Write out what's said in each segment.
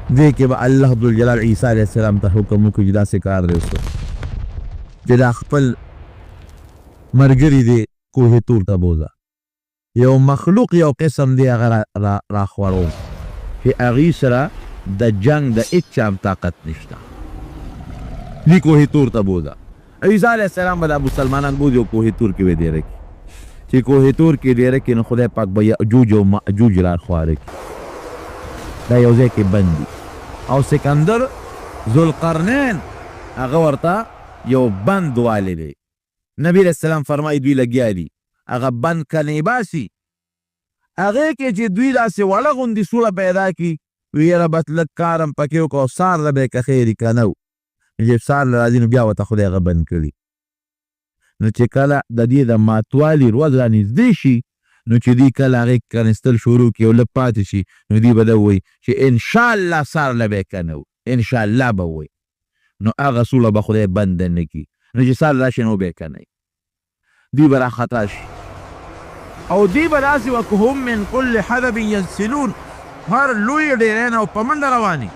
دې کې به الله ذوالجلال عیسی علیه السلام ته حکم وکړي چې داسې کار دی وسو چې دا خپل ملګري دی کوه تور ته بوځه یو مخلوق یو قسم دی هغه راخوړو چې هغې سره د جنگ د هېڅ چا هم طاقت نشته دې کوه تور ته بوځه عیسی علیه السلام به دا مسلمانان بوځي او کوه تور کې به ډېره کړي چې کوه تور کې ډېره کړي نو خدای پاک به یاجوج او ماجوج راخواره کړي دا یو ځای کې بند دي او سکندر ذوالقرنین هغه ورته یو بند والی دی نبی علیہ السلام فرمایي دوی لګیا دي هغه بند کنې باسي هغې کې چې دوی داسې وړه غوندې سوړه پیدا کړي وی یاره بس لږ کار هم پکې وکړه او سار له به یې کښېږدي که نه و چې سار له راځي نو بیا ورته خدای هغه بند کړي نو چې کله د دې د ماتوالي ورځ را نږدې شي نو چې دوی کله هغې کنستل شروع کړي او لږ پاتې شي نو دوی به ده ووایي چې انشاءالله سار له به یې که نه و انشاءالله به ووایي نو هغه سوړه به خدای بند نه کړي نو چې سار راشي نو به یې که نه دوی به راخطا شي او دوی به داسې وه که هم من کل حدب ینسلون هر لوی ډېری نه او په منډه رواني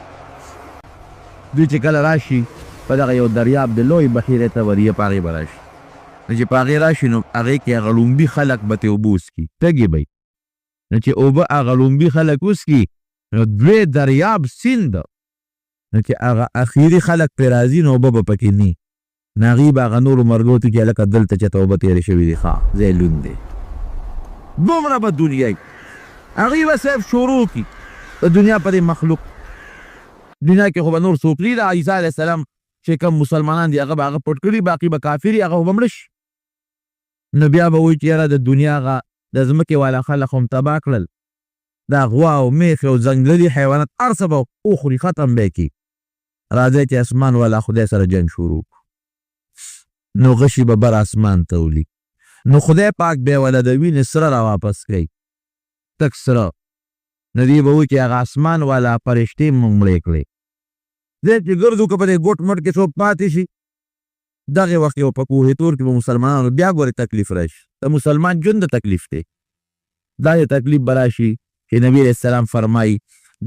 دوی چې کله راشي په دغه یو دریاب د لوی بحیرې ته وري په هغې به راشي نو چې په هغې راشي نو هغې کې هغه لومبي خلک به ترې اوبه وڅکي تږي به نو چې اوبه هغه لومبي خلک وڅکي نو دوی دریاب سیند نو چې هغه اخري خلک پرې راځي نو اوبه به پکې نه نو هغې به هغه نورو مرګو ته چې هلکه دلته چېته اوبه تېرې شوي دي ښه ځای لوند دی دومره به دنیا وي هغې به صرف شروع کړي د دنیا په دې مخلوق دنیا کې خو به نور څوک نه د عیسی علیه السلام چې کوم مسلمانان دي هغه به هغه پټ کړي باقي به کافر وي هغه خو به مړه شي نو بیا به وایي چې یاره د دنیا هغه د ځمکې والا خلک هم تباه کړل دا غوا او میخې او ځنګلي حیوانات هر څه به وخوري ختم به یې کړي راځئ چې اسمان والا خدای سره جنګ شروع نو غشي به بر اسمان ته ولي نو خدای پاک بیا وله د وینې سره را واپس کوي تک سره نو دوی به وایي چې هغه اسمان والا فرشتې مونږ مړې کړې دی چې ګرځو که په دې ګوټ مټ کې څوک پاتې شي دغې وخت یو په کوه تور کې به مسلمانانو بیا ګورې تکلیف راشي د مسلمان ژوند د تکلیف دی دا یې تکلیف به راشي چې نبي علیه السلام فرمایي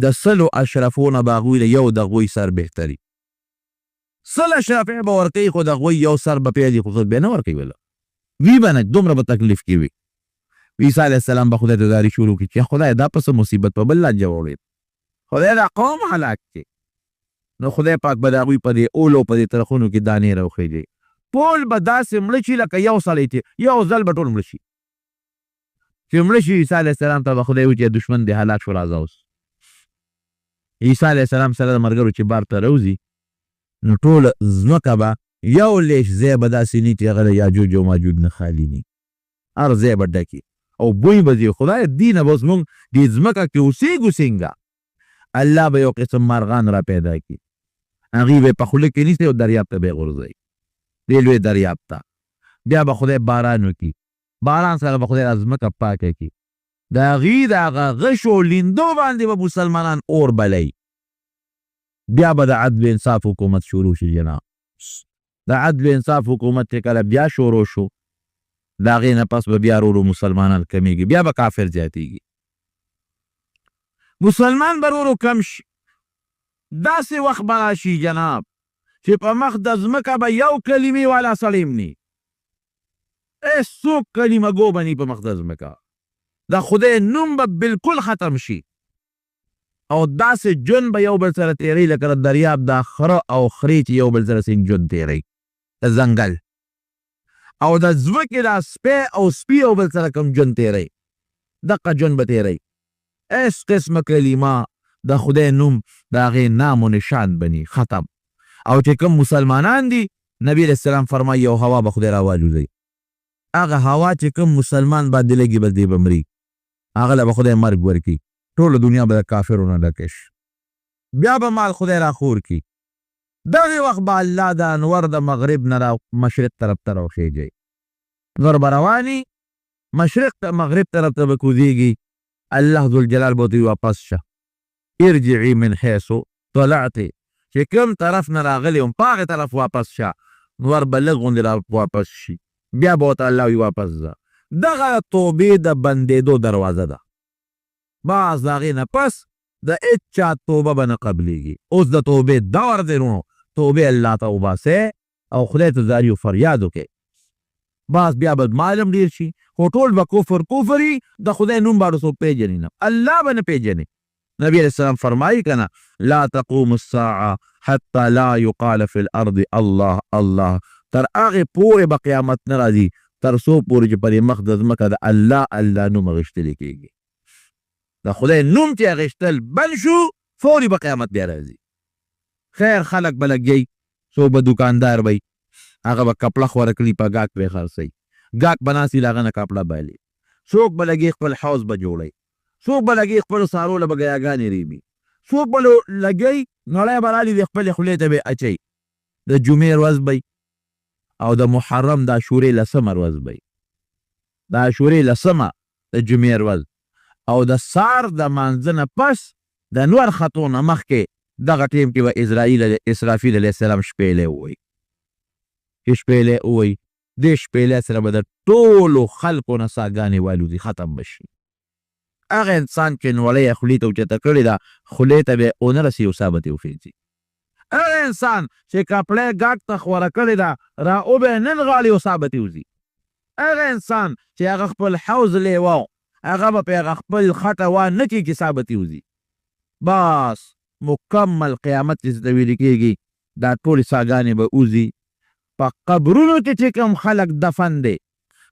د سلو اشرفو نه به هغوی له یو د هغوی سر بهتري سل اشرفې به ورکوي خو د هغوی یو سر به پرېږدي خو څوک بیا نه ورکوي وله وي به نه دومره به تکلیف کې وي عیسی علیه السلام به خدای ته زاري شروع کړي چې خدای دا پس مصیبت په بل لاس جوړېد خدای دا قوم هلاک کړي نو خدای پاک به د هغوی په دې اولو په دې ترخونو کې دانې راوخېږي ټول به داسې مړه شي لکه یو سړی چې یو ځل به ټول مړه شي چې مړه شي عیسی علیه السلام ته به خدای وایي چې دښمن دې هلاک شو راځه اوس عیسی علیه السلام سره د ملګرو چې بار ته راوځي نو ټوله ځمکه به یو لیش ځای به داسې نه چې هغه د یاجوج او ماجوج نه خالي نه هر ځای به ډکي او بوی به ځي خدای دې نه به اوس مونږ دې ځمکه کې اوسېږو څنګه الله به یو قسم مارغان را پیدا کړي هغې به یې په خوله کې نیسي او دریاب ته به یې غورځوي دې لوی دریاب ته بیا به خدای باران وکړي باران سره به خدای ځمکه پاکه کړي د هغې د هغه غشو لیندو باندې به مسلمانان اور بلی بیا به د عدل انصاف حکومت شروع شي جناب د عدل انصاف حکومت چې کله بیا شروع شو د هغې نه پس به بیا ورو مسلمانان کمیږي بیا به کافر زیاتېږي مسلمان به ورو کم شي داسې وخت به راشي جناب چې په مخ د ځمکه به یو کلمې والا سړی هم نه هېڅوک کلمه ګو به نه په مخ د ځمکه د خدای نوم به بلکل ختم شي او داسې ژوند به یو بل سره تېروي لکه د دریاب دا خره او خرې چې یو بل سره څنګه ژوند تېروي د ځنګل او د ځمکې دا سپی او سپي یو بل سره کوم ژوند تېروي دقه ژوند به تېروي هېڅ قسمه کلمه د خدای نوم د هغې نام و نشان بني ختم او چې کوم مسلمانان دي نبی علیه السلام فرمایي یو هوا به خدای راوالوځوي هغه هوا چې کوم مسلمان باندې لګي بس دی به مري هغه له به خدای مرګ ورکړي ټوله دنیا به د کافرو نه ډکه شي بیا به مال خدای راخور کړي دغې وخت به الله د انور د مغرب نه را مشرق طرف ته راوخېږي نور به رواني مشرق ته مغرب طرف ته به کوزېږي الله ذوالجلال به ورته واپس شه ارجعي من حیث طلعتې چې کوم طرف نه راغلی وم په هغې طرف واپس شه نور به لږ غوندې را واپس شي بیا به ورته الله وي واپس ځه دغه توبې د بندېدو دروازه ده بعض د هغې نه پس د هیچا توبه به نه قبلیږي. اوس د توبې دور دی نو توبې الله ته وباسئ او خدای ته زاري او فریاد وکړئ. بس بیا به معلوم ډېر شي خو ټول به کفر وي د خدای نوم به څوک پېژني نه، الله به نه پېژني. نبی علیه السلام فرمایي که نه لا تقوم الساعه حتی لا یقال فی الارض الله الله، تر هغې پورې به قیامت نه راځي تر څو پورې چې په دې مخ د ځمکه د الله الله نوم اخیستلی کېږي. د خدای نوم چې اخیستل بند شو فوري به قیامت بیا راځي. خیر خلک به لګوي، څوک به دوکاندار وي هغه به کپړه خوره کړي په ګاک پرې خرڅوي، ګاک به ناستي له هغه نه کپړه بایلي. څوک به لګي خپل حوض به جوړوي، څوک به لګي خپلو څارو له به ګیاګانې ریبي، څوک به لګی نړۍ به رالي د خپلې خولې ته به یې اچوي. د جمعې ورځ به او د محرم د عاشورې لسمه ورځ به د عاشورې لسمه د جمعې ورځ او د سار د مانځه نه پس د نور ختو نه مخکې دغه ټیم کې به اسرافیل علیه السلام شپېلې ووایي. شپېلې ووایي دې شپېلې سره به د ټولو خلکو نه ساګانې والوځي، ختم به شي. هغه انسان چې نوړۍ یې خولې ته اوچته کړې ده خولې ته به یې ونه رسي او سا به ترې وخېږي. هغه انسان چې کپړی ګاک ته خوره کړې ده را وبه یې نن غاړي او سا به ترې وځي. هغه انسان چې هغه خپل حوض لیوه هغه به پرې هغه خپل خټه وانه کړي چې سا به ترې وځي. بس مکمل قیامت چې ته ویلې کېږي دا ټولې ساګانې به وځي. په قبرونو کې چې کوم خلک دفن دی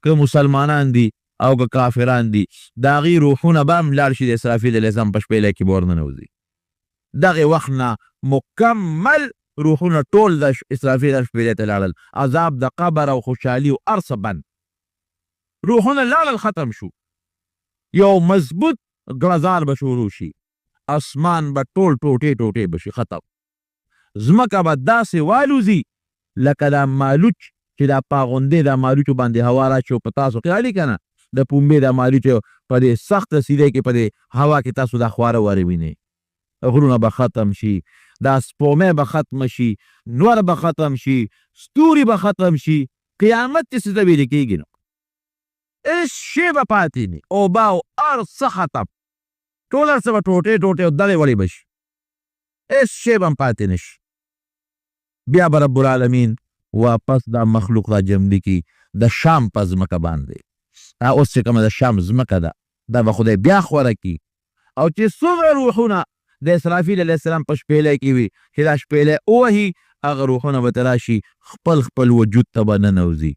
که مسلمانان دي او که کافران دي د هغې روحونه به هم لاړ شي د اسرافیل علیه السلام په شپېلی کې به ورننوځي. دغې وخت نه مکمل روحونه ټول د اسرافیل شپېلی ته لاړل، عذاب د قبر او خوشحالي او هر څه بند، روحونه لاړل ختم شو. یو مضبوط ګړزار به شروع شي، اسمان به ټول ټوټې ټوټې به شي ختم، ځمکه به داسې والوځي لکه دا مالوچ چې دا پاغوندې دا مالوچو باندې هوا راچي او په تاسو خیالي که نه د پنبې دا مالوچ په دې سخته سیدی کې په دې هوا کې تاسو دا خواره وارې وینئ. غرونه به ختم شي، دا سپومۍ به ختم شي، نور به ختم شي، ستوري به ختم شي. قیامت چې څه ته ویلې کېږي نو هېڅ شی به پاتې نه، اوبه او هر څه ختم، ټول هر څه به ټوټې ټوټې او دلې وړې به شي، هېڅ شی به هم پاتې نه شي. بیا به رب العالمین واپس دا مخلوق را جمع کړي د شام په ځمکه باندې. اوس چې کومه د شام ځمکه ده دا به خدای بیا خوره کړي او چې څومره روحونه د اسرافیل علیه السلام په شپېلی کې وي چې دا شپېلی ووهي هغه روحونه به ته راشي خپل وجود ته به ننوځي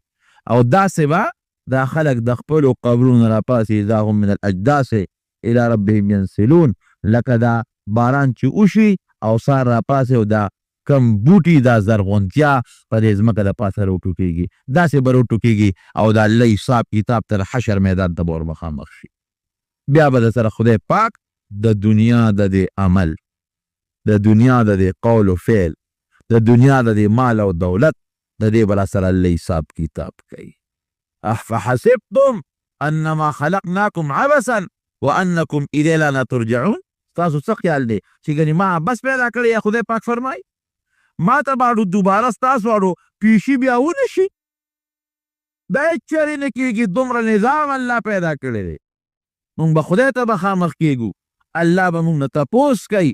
او داسې به دا خلک د خپلو قبرونو راپاسي اذا هم من الاجداث الى ربهم ینسلون، لکه دا باران چې وشي او سار راپاسي او دا کم بوټي دا زرغونتیا په دې ځمکه د پاسه راوټوکېږي، داسې به راوټوکېږي او د الله حساب کتاب تر حشر میدان ته به ور مخامخ شي. بیا به د سره خدای پاک د دنیا د دې عمل، د دنیا د دې قول و فعل، د دنیا د دې مال او دولت د دې به را سره الله حساب کتاب کوي. فحسبتم انما خلقناکم عبثا وانکم الینا لا ترجعون. تاسو څه خیال دی چې ګنې ما بس پیدا کړی یا خدای پاک فرمایي ما ته باړو دوباره ستاسو اړو پیشي بیا ونه شي؟ دا هېڅ چېرې نه کېږي. دومره نظام الله پیدا کړی دی، مونږ به خدای ته به خامخ کېږو، الله به مونږ نه تپوس کوي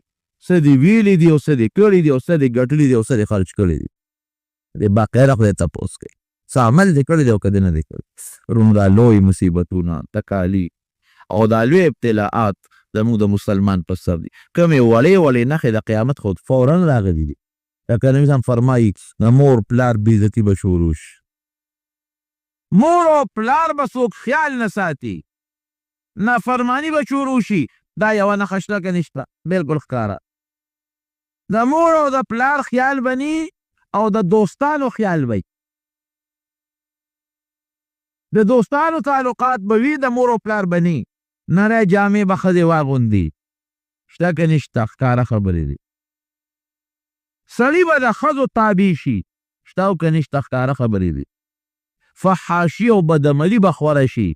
څه دې ویلي دي او څه دې کړي دي او څه دې ګټلي دي او څه دې خرچ کړي دي. دې باقاعده خدای تپوس کوي څه عمل دې کړی دی او که دې نه دی کړی. روم دا لوی مصیبتونه تکالیف او دا لوی ابتلاعات زموږ د مسلمان په سر دي. کومې وړې وړې نښې د قیامت خود فورا راغلي دي. لکه نبي صاحب فرمایي د مور پلار بېعزتي به شروع شي، مور او پلار به څوک خیال نه ساتي، نافرماني به شروع شي. دا یوه نښه شته که نشته؟ بلکل ښکاره. د مور او د پلار خیال بني او د دوستانو خیال وي، د دوستانو تعلقات به وي، د مور او پلار بني. نری جامې به ښځې واغوندي، شته که نشته؟ ښکاره خبرې دي. سړي به د ښځو تابع شي، شته او که نشته؟ ښکاره خبرې دي. فحاشي او بدعملي به خوره شي،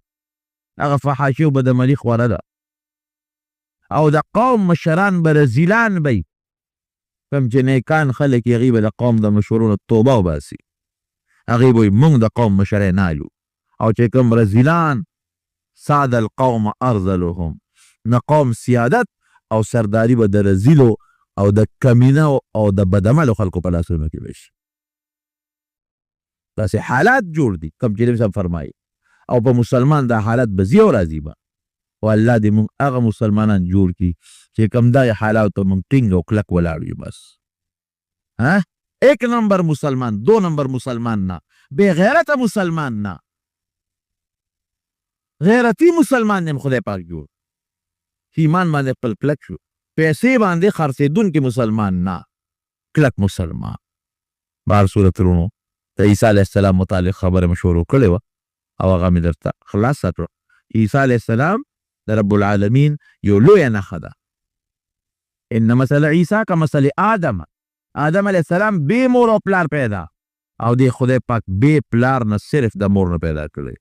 هغه فحاشي او بدعملي خوره ده. او د قوم مشران به رذیلان وي، کوم چې نیکان خلک یې هغوی به د قوم د مشورونو توبه وباسي، هغوی به وایي موږ د قوم مشرۍ نالو. او چې کوم رذیلان ساد القوم ارذلهم، نه قوم سیادت او سرداری به د رزیلو او د کمینه او د بدعملو خلکو په لاسونو کې به شي. داسې حالات جوړ دي کوم چې نبي صاحب فرمایي او په مسلمان دا حالت به ځي او راځي به. او الله دې موږ هغه مسلمانان جوړ کړي چې کوم دغه حالاتو موږ ټینګ او کلک ولاړ یو. بس ایک نمبر مسلمان، 2 نمبر مسلمان نه، بے غیرت مسلمان نه، غیرتی مسلمان نه خدای پاک جوړ. ایمان باندې خپل کلک شو، پیسې باندې خرڅېدونکي مسلمان نه، کلک مسلمان. بهر صورت ورونو د عیسی علیه السلام متعلق خبره مې شروع کړې وه او هغه مې درته خلاصه کړه. عیسی علیه السلام د رب العالمین یو لویه نښه ده. ان مثل عیسی کمثل آدم، آدم علیه السلام بې مور او پلار پیدا او دی خدای پاک بې پلار نه صرف د مور نه پیدا کړی.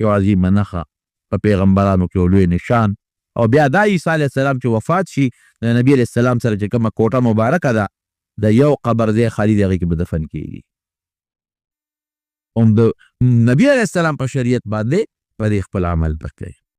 یو عظیمه نښه په پیغمبرانو کې یو لوی نشان. او بیا دا عیسی علیه السلام چې وفات شي د نبي علیه السلام سره چې کومه کوټه مبارکه ده د یو قبر ځای خالي د هغې کې به دفن کېږي. هم د نبي علیه السلام په شریعت باندې په دې خپل عمل به کوي.